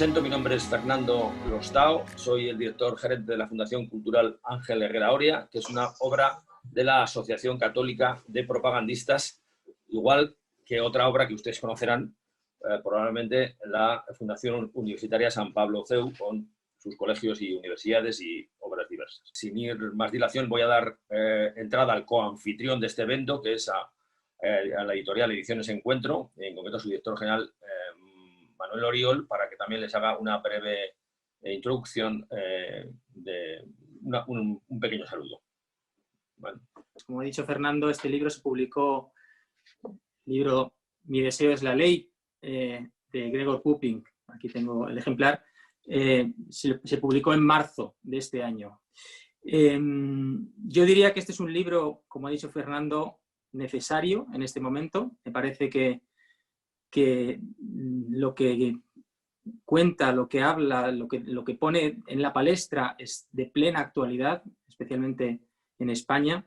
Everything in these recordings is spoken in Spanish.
presento, mi nombre es Fernando Lostao, soy el director gerente de la Fundación Cultural Ángel Herrera Oria, que es una obra de la Asociación Católica de Propagandistas, igual que otra obra que ustedes conocerán, probablemente la Fundación Universitaria San Pablo CEU, con sus colegios y universidades y obras diversas. Sin ir más dilación, voy a dar entrada al coanfitrión de este evento, que es a la editorial Ediciones Encuentro, en concreto su director general, Manuel Oriol, para que también les haga una breve introducción de un pequeño saludo. Bueno. Como ha dicho Fernando, este libro se publicó, Mi deseo es la ley, de Gregor Pupink. Aquí tengo el ejemplar. Se publicó en marzo de este año. Yo diría que este es un libro, como ha dicho Fernando, necesario en este momento. Me parece que lo que cuenta, lo que habla, lo que pone en la palestra es de plena actualidad, especialmente en España.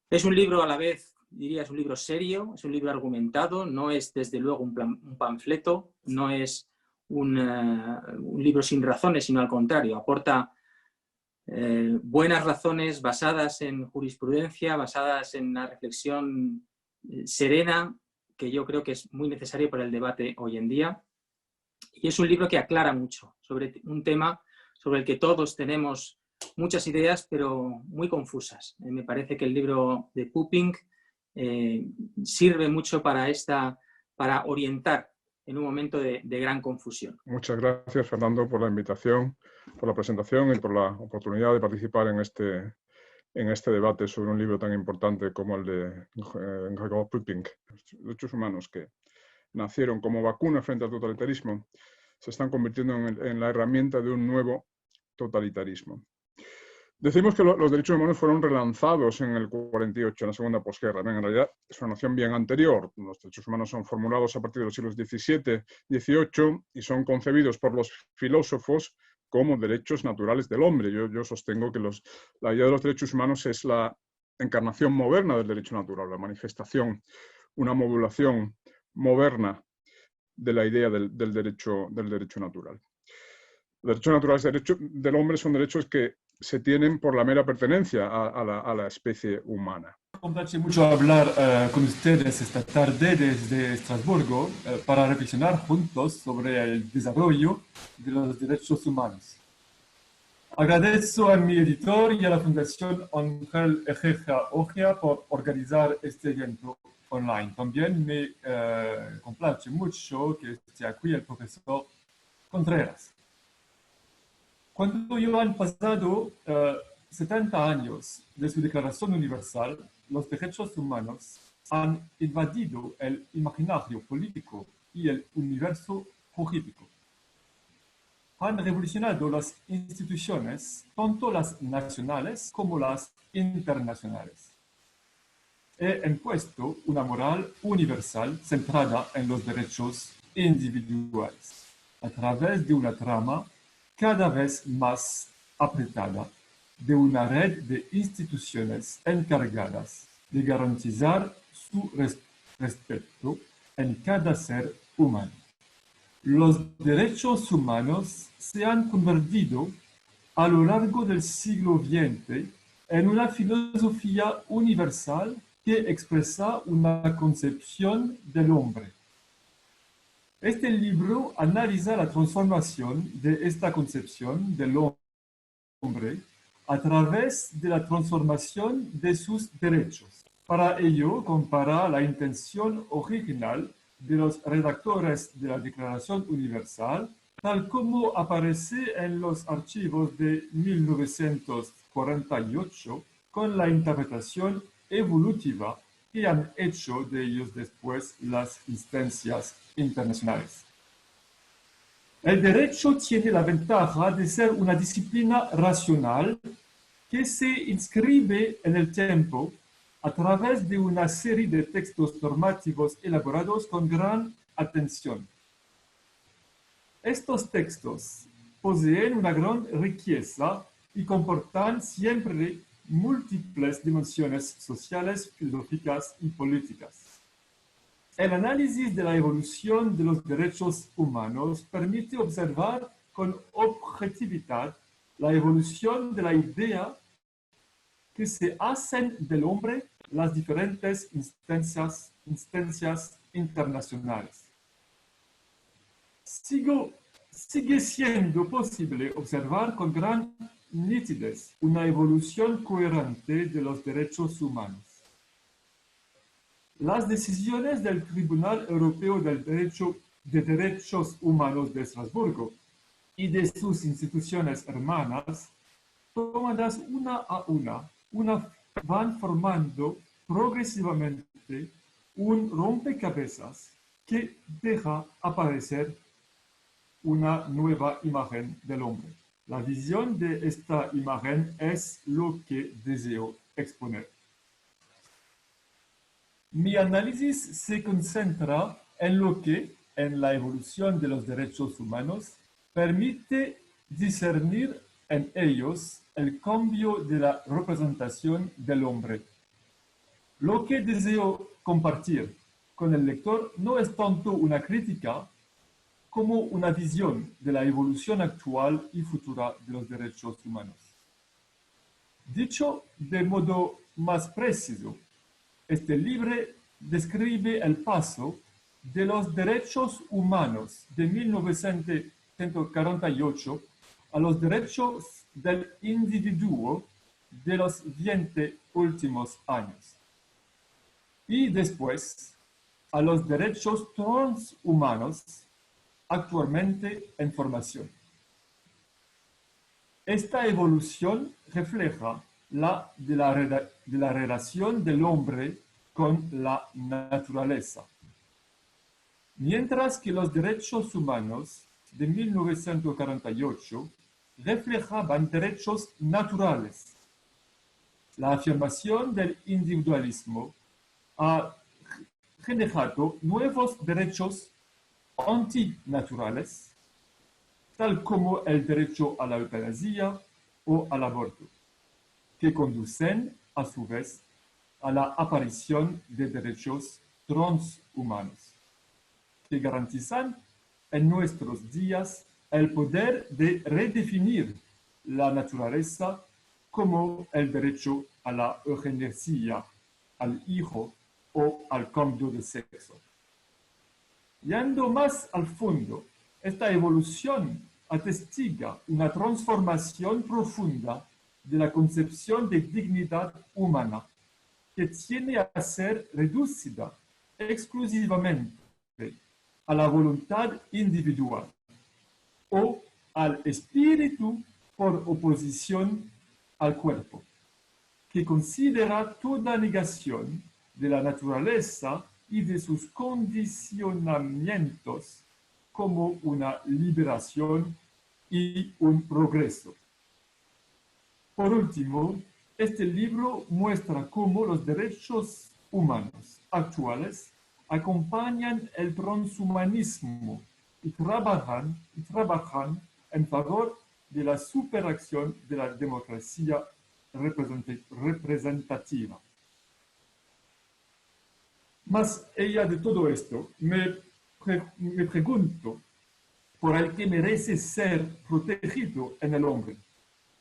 Es un libro a la vez, diría, es un libro serio, es un libro argumentado, no es desde luego un panfleto, no es un libro sin razones, sino al contrario, aporta buenas razones basadas en jurisprudencia, basadas en una reflexión serena, que yo creo que es muy necesario para el debate hoy en día. Y es un libro que aclara mucho sobre un tema sobre el que todos tenemos muchas ideas, pero muy confusas. Me parece que el libro de Pupink sirve mucho para orientar en un momento de gran confusión. Muchas gracias, Fernando, por la invitación, por la presentación y por la oportunidad de participar en este debate sobre un libro tan importante como el de Gregor Pupink. Los derechos humanos, que nacieron como vacuna frente al totalitarismo, se están convirtiendo en la herramienta de un nuevo totalitarismo. Decimos que los derechos humanos fueron relanzados en el 48, en la segunda posguerra. En realidad es una noción bien anterior. Los derechos humanos son formulados a partir de los siglos XVII, XVIII y son concebidos por los filósofos como derechos naturales del hombre. Yo sostengo que la idea de los derechos humanos es la encarnación moderna del derecho natural, la manifestación, una modulación moderna de la idea del derecho natural. Los derechos naturales del hombre son derechos que se tienen por la mera pertenencia a la especie humana. Me complace mucho hablar con ustedes esta tarde desde Estrasburgo para reflexionar juntos sobre el desarrollo de los derechos humanos. Agradezco a mi editor y a la Fundación Ángel Herrera Oria por organizar este evento online. También me complace mucho que esté aquí el profesor Contreras. Cuando ya han pasado 70 años de su Declaración Universal, los derechos humanos han invadido el imaginario político y el universo jurídico. Han revolucionado las instituciones, tanto las nacionales como las internacionales. He impuesto una moral universal centrada en los derechos individuales, a través de una trama cada vez más apretada de una red de instituciones encargadas de garantizar su respeto en cada ser humano. Los derechos humanos se han convertido a lo largo del siglo XX en una filosofía universal que expresa una concepción del hombre. Este libro analiza la transformación de esta concepción del hombre a través de la transformación de sus derechos. Para ello, compara la intención original de los redactores de la Declaración Universal, tal como aparece en los archivos de 1948, con la interpretación evolutiva que han hecho de ellos después las instancias internacionales. El derecho tiene la ventaja de ser una disciplina racional que se inscribe en el tiempo a través de una serie de textos normativos elaborados con gran atención. Estos textos poseen una gran riqueza y comportan siempre múltiples dimensiones sociales, filosóficas y políticas. El análisis de la evolución de los derechos humanos permite observar con objetividad la evolución de la idea que se hacen del hombre las diferentes instancias internacionales. Sigue siendo posible observar con gran nitidez una evolución coherente de los derechos humanos. Las decisiones del Tribunal Europeo de Derechos Humanos de Estrasburgo y de sus instituciones hermanas, tomadas una a una, van formando progresivamente un rompecabezas que deja aparecer una nueva imagen del hombre. La visión de esta imagen es lo que deseo exponer. Mi análisis se concentra en lo que, en la evolución de los derechos humanos, permite discernir en ellos el cambio de la representación del hombre. Lo que deseo compartir con el lector no es tanto una crítica como una visión de la evolución actual y futura de los derechos humanos. Dicho de modo más preciso, este libro describe el paso de los derechos humanos de 1948 a los derechos del individuo de los 20 últimos años. Y después a los derechos transhumanos actualmente en formación. Esta evolución refleja la relación del hombre con la naturaleza. Mientras que los derechos humanos de 1948 reflejaban derechos naturales, la afirmación del individualismo ha generado nuevos derechos antinaturales, tal como el derecho a la eutanasia o al aborto, que conducen, a su vez, a la aparición de derechos transhumanos, que garantizan en nuestros días el poder de redefinir la naturaleza como el derecho a la eugenesia, al hijo o al cambio de sexo. Yendo más al fondo, esta evolución atestiga una transformación profunda de la concepción de dignidad humana, que tiene a ser reducida exclusivamente a la voluntad individual o al espíritu por oposición al cuerpo, que considera toda negación de la naturaleza y de sus condicionamientos como una liberación y un progreso. Por último, este libro muestra cómo los derechos humanos actuales acompañan el transhumanismo y trabajan en favor de la superacción de la democracia representativa. Más allá de todo esto, me pregunto por el que merece ser protegido en el hombre,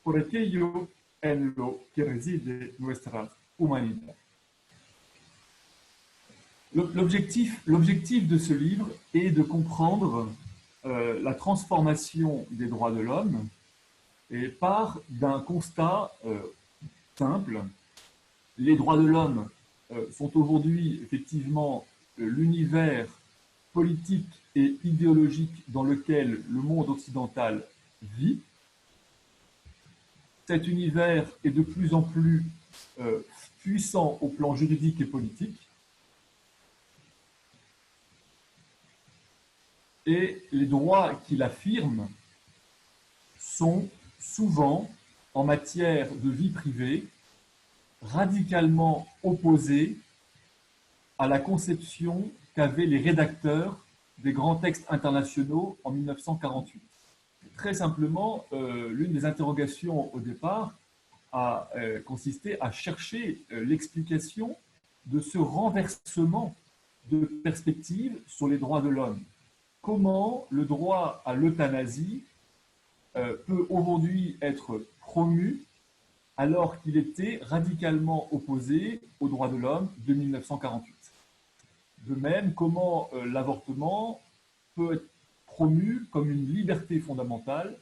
por aquello en lo que reside nuestra humanidad. L'objectif de ce livre est de comprendre la transformation des droits de l'homme et part d'un constat simple. Les droits de l'homme sont aujourd'hui effectivement l'univers politique et idéologique dans lequel le monde occidental vit. Cet univers est de plus en plus puissant au plan juridique et politique. Et les droits qu'il affirme sont souvent, en matière de vie privée, radicalement opposés à la conception qu'avaient les rédacteurs des grands textes internationaux en 1948. Très simplement, l'une des interrogations au départ a consisté à chercher l'explication de ce renversement de perspective sur les droits de l'homme. Comment le droit à l'euthanasie peut aujourd'hui être promu alors qu'il était radicalement opposé aux droits de l'homme de 1948. De même, comment l'avortement peut être promu comme une liberté fondamentale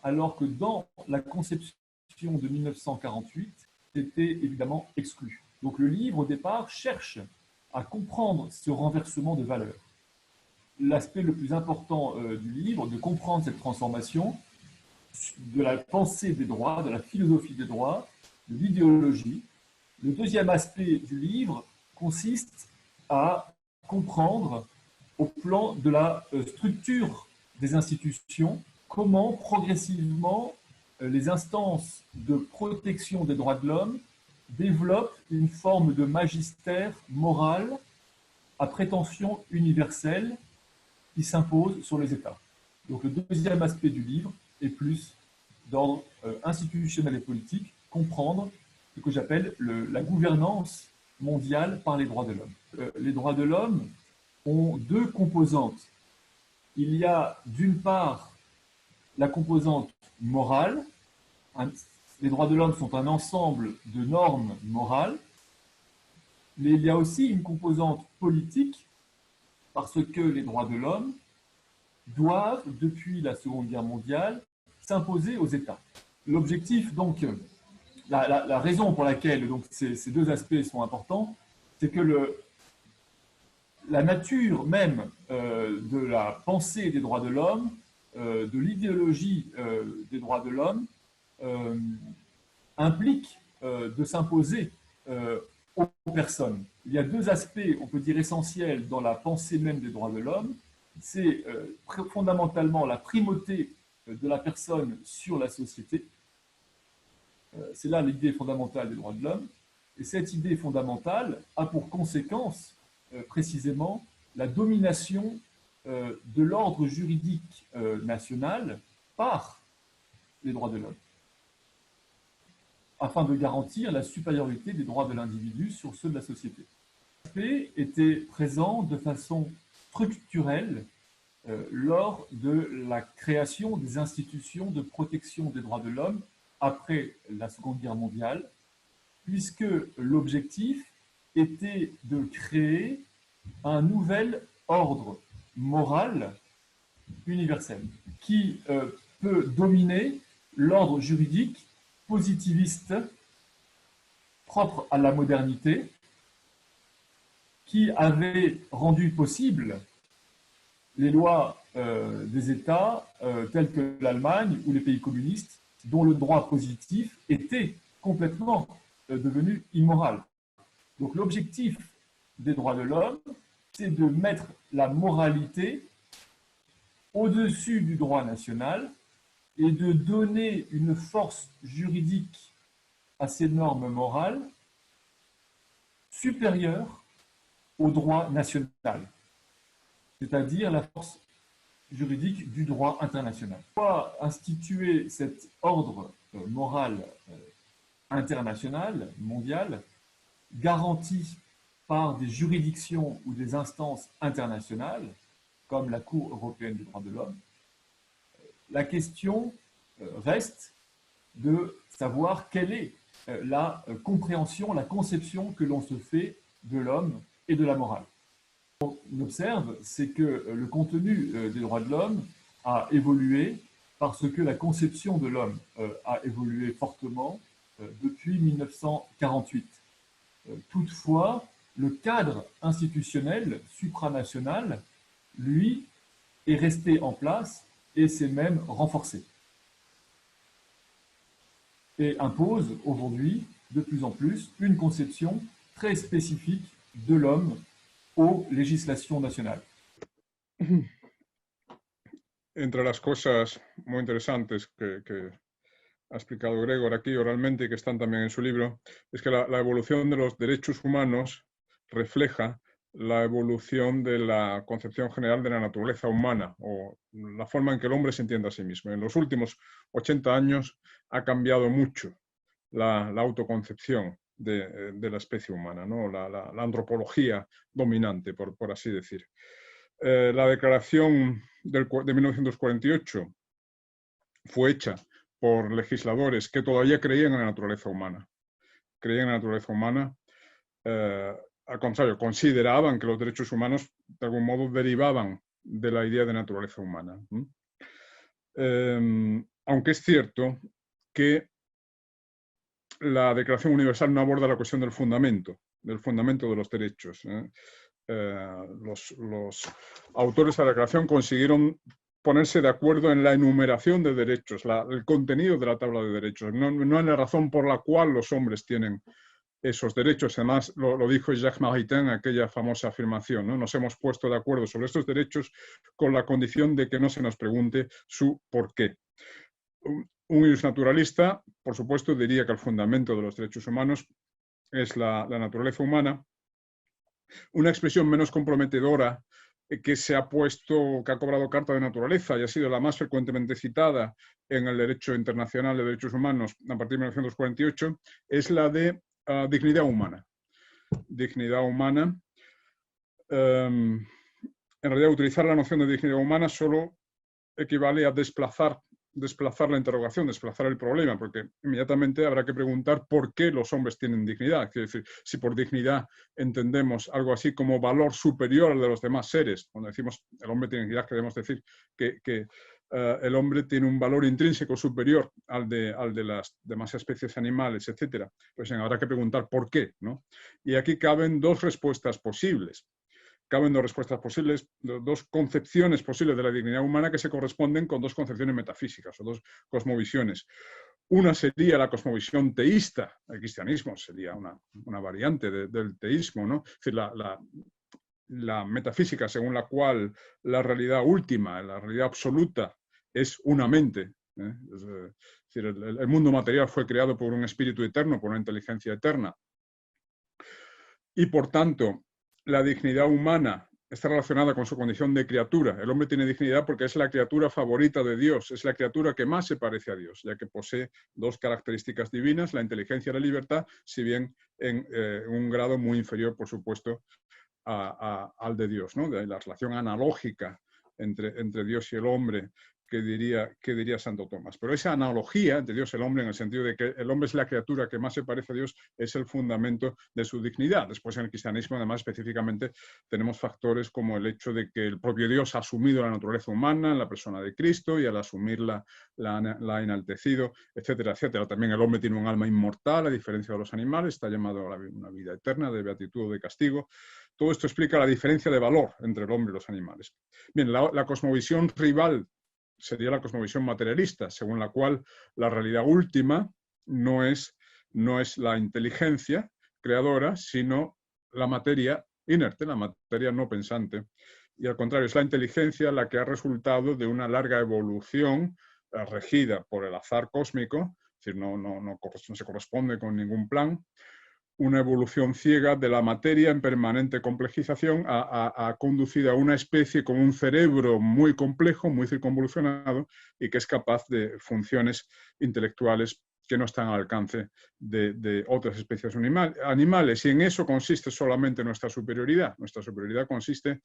alors que dans la conception de 1948, c'était évidemment exclu. Donc le livre, au départ, cherche à comprendre ce renversement de valeurs. L'aspect le plus important du livre, de comprendre cette transformation de la pensée des droits, de la philosophie des droits, de l'idéologie. Le deuxième aspect du livre consiste à comprendre au plan de la structure des institutions, comment progressivement les instances de protection des droits de l'homme développent une forme de magistère moral à prétention universelle qui s'impose sur les États. Donc le deuxième aspect du livre est plus d'ordre institutionnel et politique, comprendre ce que j'appelle la gouvernance mondiale par les droits de l'homme. Les droits de l'homme ont deux composantes. Il y a d'une part la composante morale. Les droits de l'homme sont un ensemble de normes morales, mais il y a aussi une composante politique parce que les droits de l'homme doivent, depuis la Seconde Guerre mondiale, s'imposer aux États. L'objectif, donc, la raison pour laquelle donc, ces deux aspects sont importants, c'est que la nature même de la pensée des droits de l'homme, de l'idéologie des droits de l'homme, implique de s'imposer aux personnes. Il y a deux aspects, on peut dire, essentiels dans la pensée même des droits de l'homme. C'est fondamentalement la primauté de la personne sur la société. C'est là l'idée fondamentale des droits de l'homme. Et cette idée fondamentale a pour conséquence, précisément, la domination de l'ordre juridique national par les droits de l'homme, afin de garantir la supériorité des droits de l'individu sur ceux de la société. L'aspect était présent de façon structurelle lors de la création des institutions de protection des droits de l'homme après la Seconde Guerre mondiale, puisque l'objectif était de créer un nouvel ordre moral universel qui peut dominer l'ordre juridique positiviste propre à la modernité, qui avait rendu possible les lois des États tels que l'Allemagne ou les pays communistes, dont le droit positif était complètement devenu immoral. Donc l'objectif des droits de l'homme, c'est de mettre la moralité au-dessus du droit national et de donner une force juridique à ces normes morales supérieure au droit national, c'est-à-dire la force juridique du droit international. Pour instituer cet ordre moral international, mondial, garanti par des juridictions ou des instances internationales, comme la Cour européenne des droits de l'homme, la question reste de savoir quelle est la compréhension, la conception que l'on se fait de l'homme et de la morale. Ce qu'on observe, c'est que le contenu des droits de l'homme a évolué parce que la conception de l'homme a évolué fortement depuis 1948. Toutefois, le cadre institutionnel supranational, lui, est resté en place et s'est même renforcé. Et impose aujourd'hui, de plus en plus, une conception très spécifique de l'homme aux législations nationales. Entre las cosas muy interesantes que ha explicado Gregor aquí oralmente y que están también en su libro, es que la evolución de los derechos humanos refleja la evolución de la concepción general de la naturaleza humana o la forma en que el hombre se entiende a sí mismo. En los últimos 80 años ha cambiado mucho la autoconcepción de la especie humana, ¿no? La antropología dominante, por así decir. La declaración de 1948 fue hecha por legisladores que todavía creían en la naturaleza humana. Creían en la naturaleza humana, al contrario, consideraban que los derechos humanos de algún modo derivaban de la idea de naturaleza humana. Aunque es cierto que la Declaración Universal no aborda la cuestión del fundamento de los derechos. Los autores de la Declaración consiguieron ponerse de acuerdo en la enumeración de derechos, el contenido de la tabla de derechos, no en la razón por la cual los hombres tienen esos derechos. Además, lo dijo Jacques Maritain en aquella famosa afirmación, ¿no? Nos hemos puesto de acuerdo sobre estos derechos con la condición de que no se nos pregunte su porqué. Un naturalista, por supuesto, diría que el fundamento de los derechos humanos es la naturaleza humana. Una expresión menos comprometedora que ha cobrado carta de naturaleza y ha sido la más frecuentemente citada en el derecho internacional de derechos humanos a partir de 1948, es la de dignidad humana. Dignidad humana. En realidad, utilizar la noción de dignidad humana solo equivale a desplazar la interrogación, desplazar el problema, porque inmediatamente habrá que preguntar por qué los hombres tienen dignidad. Quiere decir, si por dignidad entendemos algo así como valor superior al de los demás seres, cuando decimos el hombre tiene dignidad, queremos decir que el hombre tiene un valor intrínseco superior al de las demás especies animales, etc. Pues habrá que preguntar por qué, ¿no? Y aquí caben dos respuestas posibles. Caben dos respuestas posibles, dos concepciones posibles de la dignidad humana que se corresponden con dos concepciones metafísicas o dos cosmovisiones. Una sería la cosmovisión teísta, el cristianismo sería una variante del teísmo, ¿no? Es decir, la metafísica según la cual la realidad última, la realidad absoluta, es una mente. Es decir, el mundo material fue creado por un espíritu eterno, por una inteligencia eterna. Y por tanto, la dignidad humana está relacionada con su condición de criatura. El hombre tiene dignidad porque es la criatura favorita de Dios, es la criatura que más se parece a Dios, ya que posee dos características divinas, la inteligencia y la libertad, si bien en un grado muy inferior, por supuesto, al de Dios, ¿no? De la relación analógica entre Dios y el hombre que diría Santo Tomás. Pero esa analogía entre Dios y el hombre, en el sentido de que el hombre es la criatura que más se parece a Dios, es el fundamento de su dignidad. Después, en el cristianismo, además, específicamente, tenemos factores como el hecho de que el propio Dios ha asumido la naturaleza humana en la persona de Cristo y al asumirla la ha enaltecido, etcétera, etcétera. También el hombre tiene un alma inmortal, a diferencia de los animales, está llamado a una vida eterna, de beatitud o de castigo. Todo esto explica la diferencia de valor entre el hombre y los animales. Bien, la cosmovisión rival sería la cosmovisión materialista, según la cual la realidad última no es la inteligencia creadora, sino la materia inerte, la materia no pensante. Y al contrario, es la inteligencia la que ha resultado de una larga evolución regida por el azar cósmico, es decir, no se corresponde con ningún plan, una evolución ciega de la materia en permanente complejización ha conducido a una especie con un cerebro muy complejo, muy circunvolucionado y que es capaz de funciones intelectuales que no están al alcance de otras especies animales. Y en eso consiste solamente nuestra superioridad. Nuestra superioridad consiste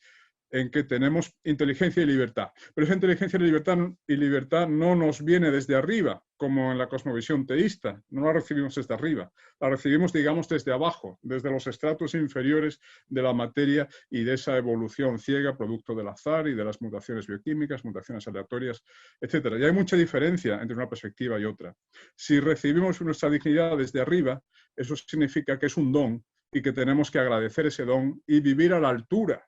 en que tenemos inteligencia y libertad. Pero esa inteligencia y libertad no nos viene desde arriba, como en la cosmovisión teísta. No la recibimos desde arriba. La recibimos, digamos, desde abajo, desde los estratos inferiores de la materia y de esa evolución ciega, producto del azar y de las mutaciones bioquímicas, mutaciones aleatorias, etc. Y hay mucha diferencia entre una perspectiva y otra. Si recibimos nuestra dignidad desde arriba, eso significa que es un don y que tenemos que agradecer ese don y vivir a la altura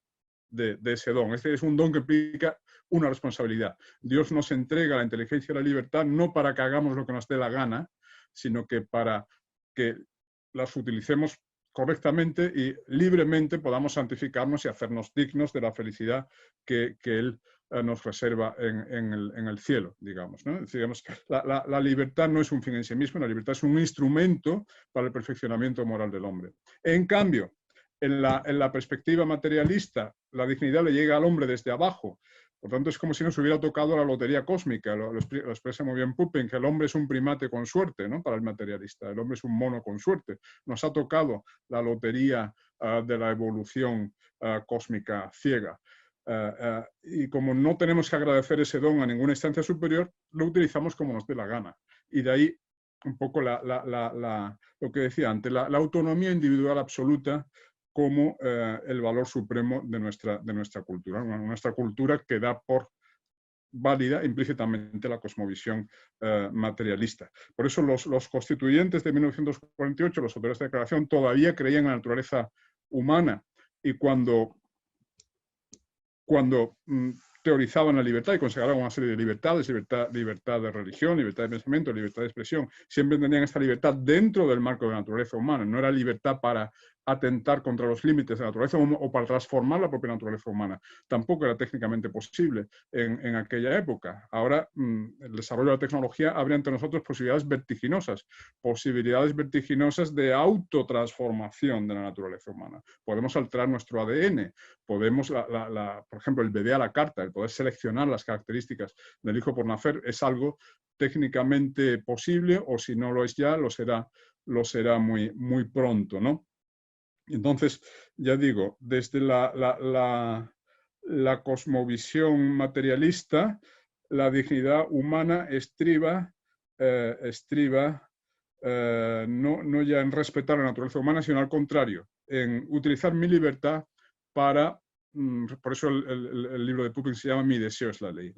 de ese don. Este es un don que implica una responsabilidad. Dios nos entrega la inteligencia y la libertad no para que hagamos lo que nos dé la gana, sino que para que las utilicemos correctamente y libremente podamos santificarnos y hacernos dignos de la felicidad que Él nos reserva en el cielo, digamos, ¿no? Digamos, la libertad no es un fin en sí mismo, la libertad es un instrumento para el perfeccionamiento moral del hombre. En cambio, en la perspectiva materialista, la dignidad le llega al hombre desde abajo, Por tanto, es como si nos hubiera tocado la lotería cósmica, lo expresa muy bien Pupin, que el hombre es un primate con suerte, ¿no? Para el materialista, el hombre es un mono con suerte. Nos ha tocado la lotería de la evolución cósmica ciega. Y como no tenemos que agradecer ese don a ninguna instancia superior, lo utilizamos como nos dé la gana. Y de ahí un poco lo que decía antes, la autonomía individual absoluta como el valor supremo de nuestra cultura. Nuestra cultura que da por válida implícitamente la cosmovisión materialista. Por eso los constituyentes de 1948, los autores de la Declaración, todavía creían en la naturaleza humana, y cuando teorizaban la libertad y consagraban una serie de libertades, libertad de religión, libertad de pensamiento, libertad de expresión, siempre tenían esta libertad dentro del marco de la naturaleza humana, no era libertad para atentar contra los límites de la naturaleza o para transformar la propia naturaleza humana. Tampoco era técnicamente posible en aquella época. Ahora el desarrollo de la tecnología abre ante nosotros posibilidades vertiginosas de autotransformación de la naturaleza humana. Podemos alterar nuestro ADN, podemos, por ejemplo, el bebé a la carta, el poder seleccionar las características del hijo por nacer, es algo técnicamente posible, o si no lo es ya, lo será muy, muy pronto, ¿no? Entonces, ya digo, desde la cosmovisión materialista, la dignidad humana estriba no ya en respetar la naturaleza humana, sino al contrario, en utilizar mi libertad para, por eso el libro de Pupin se llama Mi deseo es la ley.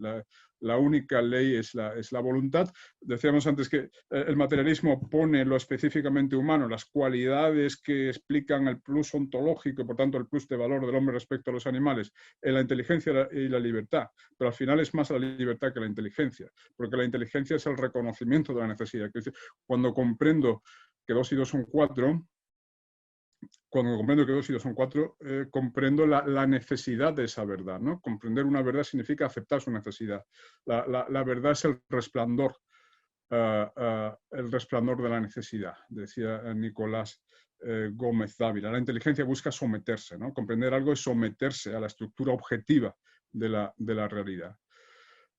La única ley es la voluntad. Decíamos antes que el materialismo pone lo específicamente humano, las cualidades que explican el plus ontológico, por tanto el plus de valor del hombre respecto a los animales, en la inteligencia y la libertad. Pero al final es más la libertad que la inteligencia, porque la inteligencia es el reconocimiento de la necesidad. Cuando comprendo que 2 y 2 son 4, comprendo la necesidad de esa verdad, ¿no? Comprender una verdad significa aceptar su necesidad. La verdad es el resplandor de la necesidad, decía Nicolás Gómez Dávila. La inteligencia busca someterse, ¿no? Comprender algo es someterse a la estructura objetiva de la realidad.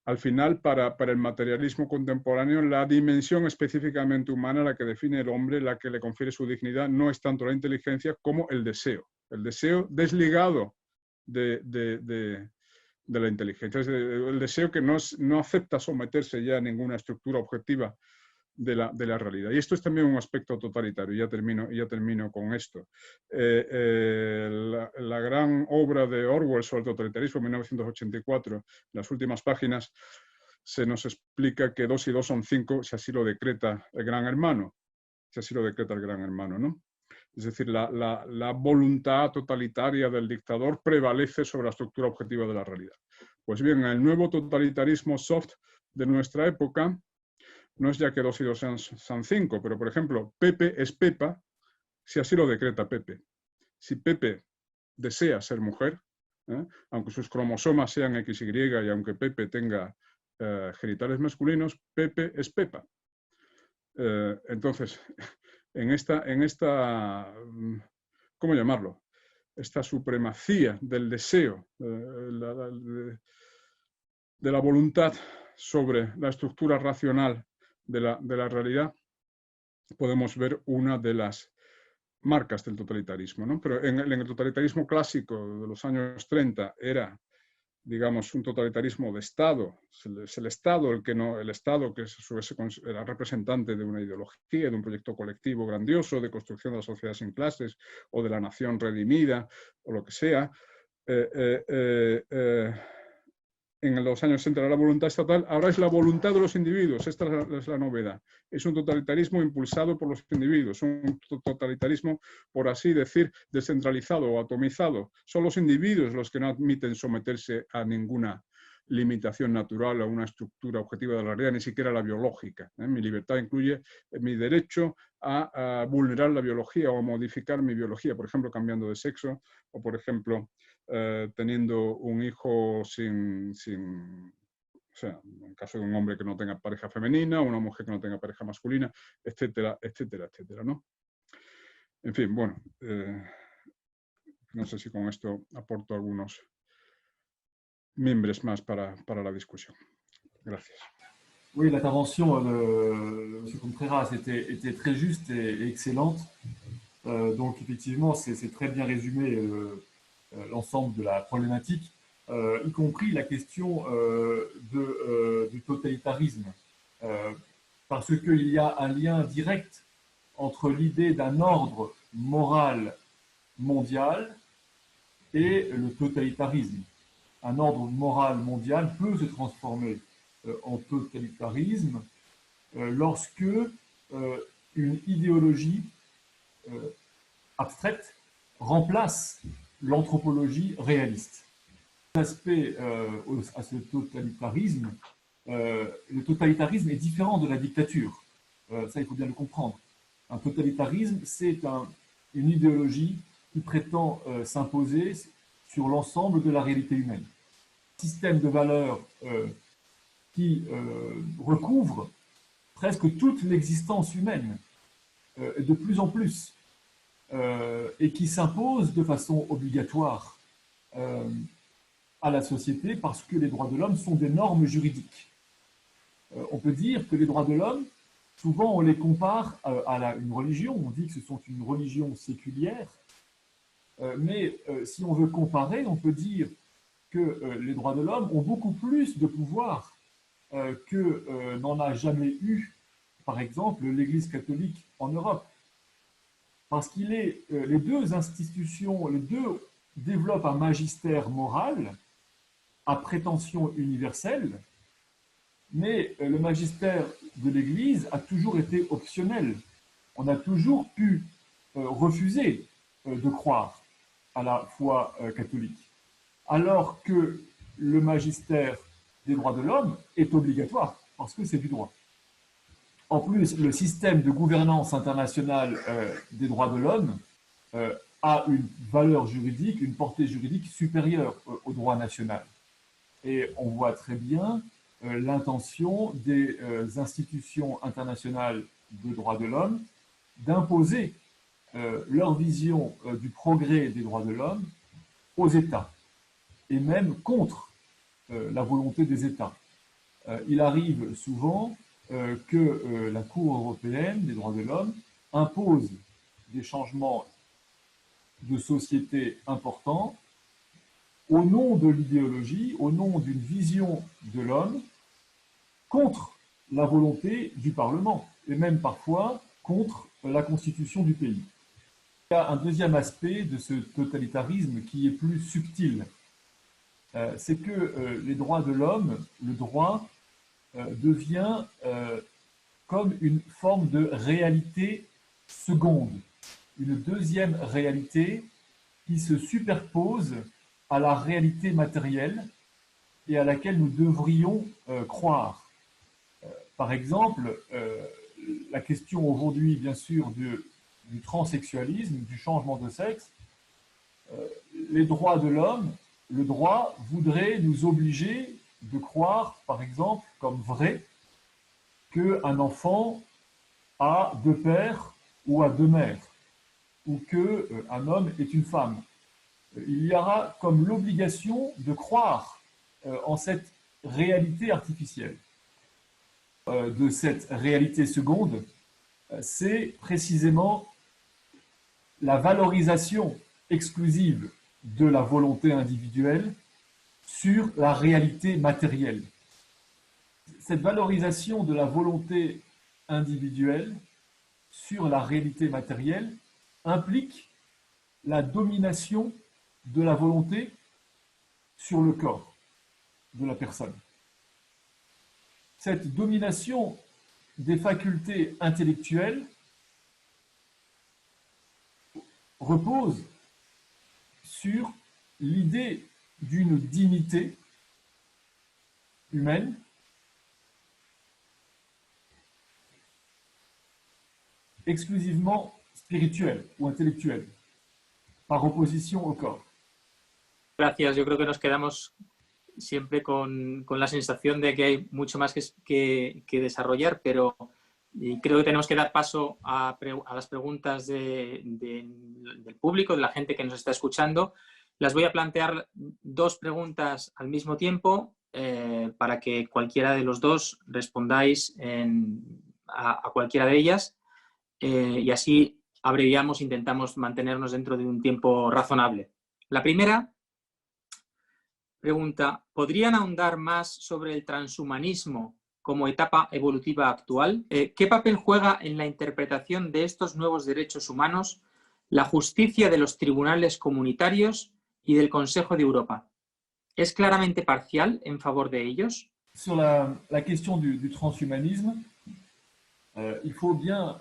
Al final, para el materialismo contemporáneo, la dimensión específicamente humana, la que define el hombre, la que le confiere su dignidad, no es tanto la inteligencia como el deseo. El deseo desligado de la inteligencia. Es el deseo que no acepta someterse ya a ninguna estructura objetiva de la realidad. Y esto es también un aspecto totalitario. Ya termino con esto. La gran obra de Orwell sobre el totalitarismo, 1984, en las últimas páginas, se nos explica que 2 y 2 son 5, si así lo decreta el Gran Hermano. Si así lo decreta el Gran Hermano, ¿no? Es decir, la voluntad totalitaria del dictador prevalece sobre la estructura objetiva de la realidad. Pues bien, el nuevo totalitarismo soft de nuestra época no es ya que 2 y 2 sean 5, pero por ejemplo, Pepe es Pepa, si así lo decreta Pepe. Si Pepe desea ser mujer, aunque sus cromosomas sean XY y aunque Pepe tenga genitales masculinos, Pepe es Pepa. Entonces, en esta, ¿cómo llamarlo? Esta supremacía del deseo, de la voluntad sobre la estructura racional de la realidad, podemos ver una de las marcas del totalitarismo, ¿no? Pero en el totalitarismo clásico de los años 30 era, digamos, un totalitarismo de Estado. Es el Estado el Estado que era representante de una ideología, de un proyecto colectivo grandioso, de construcción de la sociedad sin clases, o de la nación redimida, o lo que sea. En los años 60 era la voluntad estatal, ahora es la voluntad de los individuos. Esta es la novedad. Es un totalitarismo impulsado por los individuos, un totalitarismo, por así decir, descentralizado o atomizado. Son los individuos los que no admiten someterse a ninguna limitación natural, a una estructura objetiva de la realidad, ni siquiera la biológica. Mi libertad incluye mi derecho a vulnerar la biología o a modificar mi biología, por ejemplo, cambiando de sexo, o por ejemplo, teniendo un hijo o sea, en caso de un hombre que no tenga pareja femenina, o una mujer que no tenga pareja masculina, etcétera, etcétera, etcétera, ¿no? En fin, bueno, no sé si con esto aporto algunos miembros más para la discusión. Gracias. Oui, l'intervention de M. Contreras était très juste et excellente. Donc effectivement, c'est très bien résumé l'ensemble de la problématique, y compris la question du totalitarisme. Parce qu'il y a un lien direct entre l'idée d'un ordre moral mondial et le totalitarisme. Un ordre moral mondial peut se transformer en totalitarisme lorsque une idéologie abstraite remplace l'anthropologie réaliste. L'aspect à ce totalitarisme, le totalitarisme est différent de la dictature. Ça, il faut bien le comprendre. Un totalitarisme, c'est une idéologie qui prétend s'imposer sur l'ensemble de la réalité humaine. Un système de valeurs qui recouvre presque toute l'existence humaine, de plus en plus, et qui s'impose de façon obligatoire à la société parce que les droits de l'homme sont des normes juridiques. On peut dire que les droits de l'homme, souvent on les compare à une religion, on dit que ce sont une religion séculière, mais si on veut comparer, on peut dire que les droits de l'homme ont beaucoup plus de pouvoir que n'en a jamais eu, par exemple, l'Église catholique en Europe. Parce qu'il est, les deux institutions, les deux développent un magistère moral à prétention universelle, mais le magistère de l'Église a toujours été optionnel. On a toujours pu refuser de croire à la foi catholique, alors que le magistère des droits de l'homme est obligatoire, parce que c'est du droit. En plus, le système de gouvernance internationale des droits de l'homme a une valeur juridique, une portée juridique supérieure au droit national. Et on voit très bien l'intention des institutions internationales de droits de l'homme d'imposer leur vision du progrès des droits de l'homme aux États, et même contre la volonté des États. Il arrive souvent que la Cour européenne des droits de l'homme impose des changements de société importants au nom de l'idéologie, au nom d'une vision de l'homme, contre la volonté du Parlement, et même parfois contre la constitution du pays. Il y a un deuxième aspect de ce totalitarisme qui est plus subtil. C'est que les droits de l'homme, le droit, devient comme une forme de réalité seconde, une deuxième réalité qui se superpose à la réalité matérielle et à laquelle nous devrions croire. Par exemple, la question aujourd'hui, bien sûr, du transsexualisme, du changement de sexe, les droits de l'homme, le droit voudrait nous obliger de croire, par exemple, comme vrai, qu'un enfant a deux pères ou a deux mères, ou qu'un homme est une femme. Il y aura comme l'obligation de croire en cette réalité artificielle. De cette réalité seconde, c'est précisément la valorisation exclusive de la volonté individuelle sur la réalité matérielle. Cette valorisation de la volonté individuelle sur la réalité matérielle implique la domination de la volonté sur le corps de la personne. Cette domination des facultés intellectuelles repose sur l'idée d'une dignité humaine exclusivement spirituelle ou intellectuelle, par opposition au corps. Gracias. Yo creo que nos quedamos siempre con la sensación de que hay mucho más que desarrollar, pero creo que tenemos que dar paso a las preguntas del público, de la gente que nos está escuchando. Las voy a plantear dos preguntas al mismo tiempo para que cualquiera de los dos respondáis a cualquiera de ellas y así abreviamos, intentamos mantenernos dentro de un tiempo razonable. La primera pregunta, ¿podrían ahondar más sobre el transhumanismo como etapa evolutiva actual? ¿Qué papel juega en la interpretación de estos nuevos derechos humanos la justicia de los tribunales comunitarios y del Consejo de Europa? ¿Es claramente parcial en favor de ellos? Sur la question du transhumanisme, il faut bien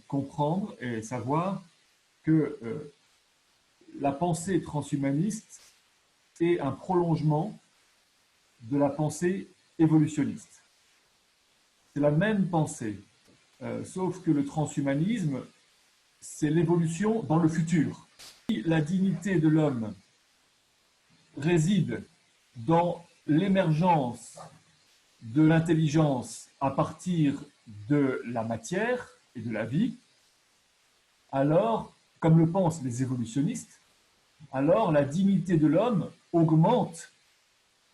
comprendre et savoir que la pensée transhumaniste est un prolongement de la pensée évolutionniste. C'est la même pensée, sauf que le transhumanisme, c'est l'évolution dans le futur. La dignité de l'homme réside dans l'émergence de l'intelligence à partir de la matière et de la vie, alors, comme le pensent les évolutionnistes, alors la dignité de l'homme augmente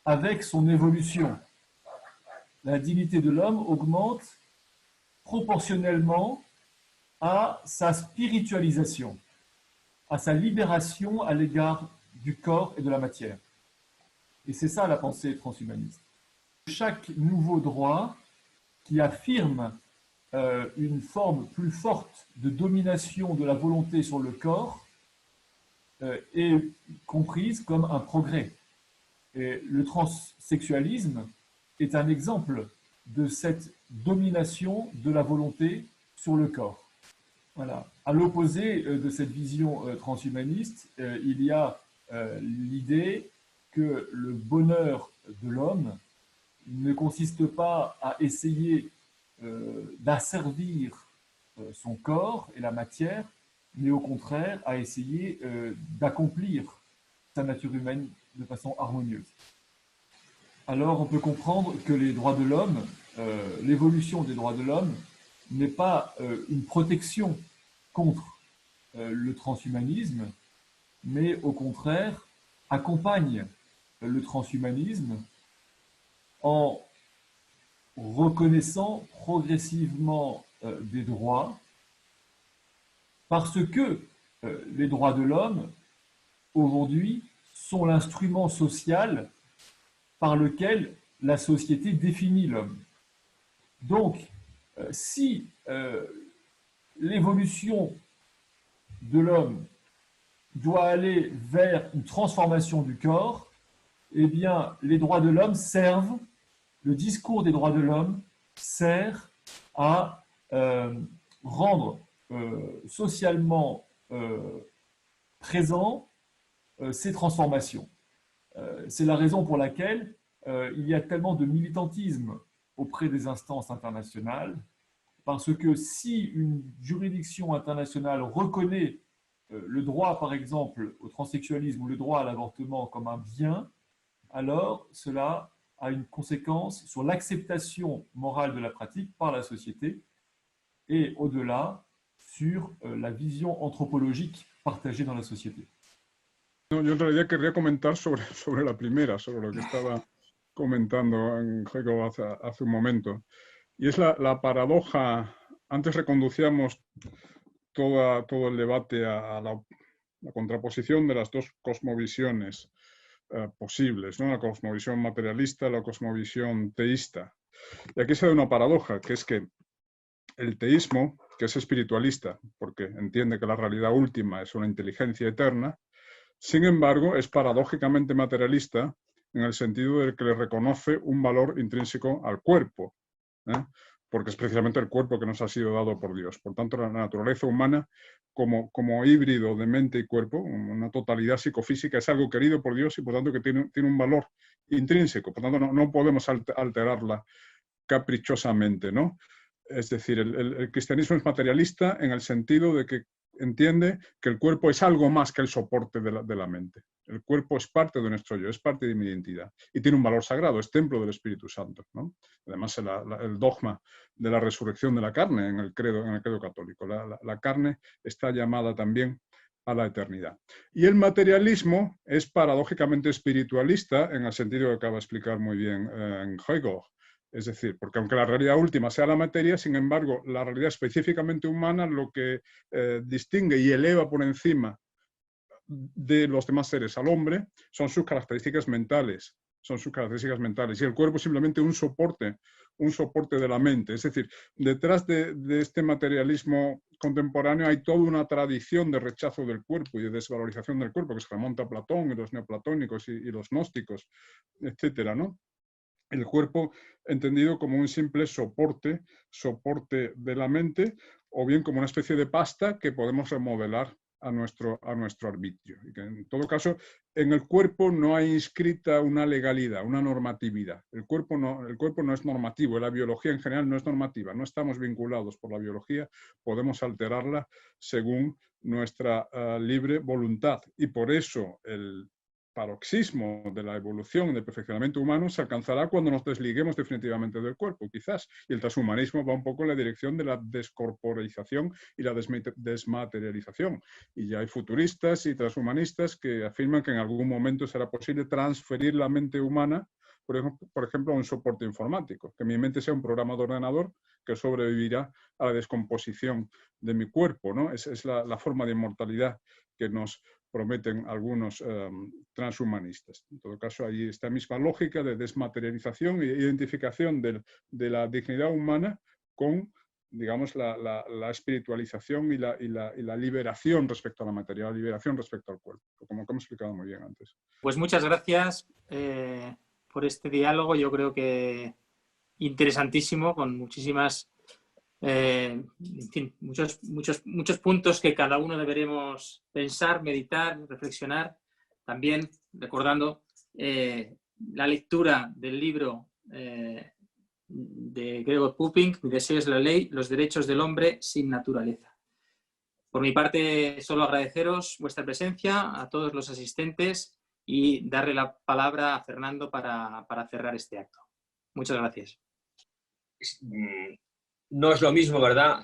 avec son évolution. La dignité de l'homme augmente proportionnellement à sa spiritualisation, à sa libération à l'égard du corps et de la matière. Et c'est ça la pensée transhumaniste. Chaque nouveau droit qui affirme une forme plus forte de domination de la volonté sur le corps est comprise comme un progrès. Et le transsexualisme est un exemple de cette domination de la volonté sur le corps. Voilà. À l'opposé de cette vision transhumaniste, il y a l'idée que le bonheur de l'homme ne consiste pas à essayer d'asservir son corps et la matière, mais au contraire à essayer d'accomplir sa nature humaine de façon harmonieuse. Alors on peut comprendre que les droits de l'homme, l'évolution des droits de l'homme n'est pas une protection contre le transhumanisme, mais au contraire accompagne le transhumanisme en reconnaissant progressivement des droits, parce que les droits de l'homme, aujourd'hui, sont l'instrument social par lequel la société définit l'homme. Donc, si l'évolution de l'homme doit aller vers une transformation du corps, eh bien, les droits de l'homme servent, le discours des droits de l'homme sert à rendre socialement présent ces transformations. C'est la raison pour laquelle il y a tellement de militantisme auprès des instances internationales, parce que si une juridiction internationale reconnaît le droit, par exemple, au transsexualisme ou le droit à l'avortement comme un bien, alors cela a une conséquence sur l'acceptation morale de la pratique par la société et au-delà sur la vision anthropologique partagée dans la société. No, yo en realidad querría comentar sobre la primera, sobre lo que estaba comentando Jacob hace un momento. Y es la paradoja. Antes reconducíamos todo el debate a la contraposición de las dos cosmovisiones posibles, ¿no? La cosmovisión materialista y la cosmovisión teísta. Y aquí se da una paradoja, que es que el teísmo, que es espiritualista, porque entiende que la realidad última es una inteligencia eterna, sin embargo, es paradójicamente materialista en el sentido de que le reconoce un valor intrínseco al cuerpo, porque es precisamente el cuerpo que nos ha sido dado por Dios. Por tanto, la naturaleza humana, como híbrido de mente y cuerpo, una totalidad psicofísica, es algo querido por Dios y por tanto que tiene un valor intrínseco. Por tanto, no podemos alterarla caprichosamente, ¿no? Es decir, el cristianismo es materialista en el sentido de que entiende que el cuerpo es algo más que el soporte de la mente. El cuerpo es parte de nuestro yo, es parte de mi identidad y tiene un valor sagrado, es templo del Espíritu Santo, ¿no? Además, el dogma de la resurrección de la carne en el credo católico. La carne está llamada también a la eternidad. Y el materialismo es paradójicamente espiritualista en el sentido que acaba de explicar muy bien Hegel. Es decir, porque aunque la realidad última sea la materia, sin embargo, la realidad específicamente humana lo que distingue y eleva por encima de los demás seres al hombre son sus características mentales. Y el cuerpo es simplemente un soporte de la mente. Es decir, detrás de este materialismo contemporáneo hay toda una tradición de rechazo del cuerpo y de desvalorización del cuerpo que se remonta a Platón y los neoplatónicos y los gnósticos, etcétera, ¿no? El cuerpo entendido como un simple soporte de la mente, o bien como una especie de pasta que podemos remodelar a nuestro arbitrio. Y que en todo caso, en el cuerpo no hay inscrita una legalidad, una normatividad. El cuerpo no es normativo, la biología en general no es normativa, no estamos vinculados por la biología, podemos alterarla según nuestra libre voluntad. Y por eso el paroxismo de la evolución del perfeccionamiento humano se alcanzará cuando nos desliguemos definitivamente del cuerpo, quizás. Y el transhumanismo va un poco en la dirección de la descorporización y la desmaterialización. Y ya hay futuristas y transhumanistas que afirman que en algún momento será posible transferir la mente humana, por ejemplo, a un soporte informático, que mi mente sea un programa de ordenador que sobrevivirá a la descomposición de mi cuerpo, ¿no? Es la forma de inmortalidad que nos prometen algunos transhumanistas. En todo caso, ahí está la misma lógica de desmaterialización e identificación de la dignidad humana con, digamos, la espiritualización y la liberación respecto a la materia, la liberación respecto al cuerpo, como hemos explicado muy bien antes. Pues muchas gracias por este diálogo, yo creo que interesantísimo, con muchísimas, en fin, muchos puntos que cada uno deberemos pensar, meditar, reflexionar. También recordando la lectura del libro de Gregor Pupink, Mi deseo es la ley, los derechos del hombre sin naturaleza. Por mi parte, solo agradeceros vuestra presencia, a todos los asistentes, y darle la palabra a Fernando para cerrar este acto. Muchas gracias. No es lo mismo, ¿verdad?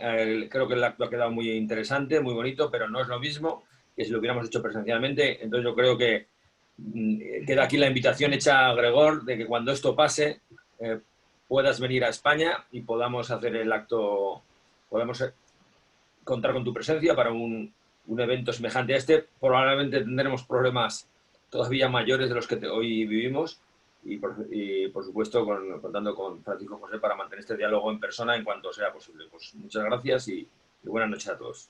Creo que el acto ha quedado muy interesante, muy bonito, pero no es lo mismo que si lo hubiéramos hecho presencialmente. Entonces yo creo que queda aquí la invitación hecha a Gregor de que cuando esto pase puedas venir a España y podamos hacer el acto, podemos contar con tu presencia para un evento semejante a este. Probablemente tendremos problemas todavía mayores de los que hoy vivimos y por supuesto contando con Francisco José para mantener este diálogo en persona en cuanto sea posible. Pues muchas gracias y buenas noches a todos.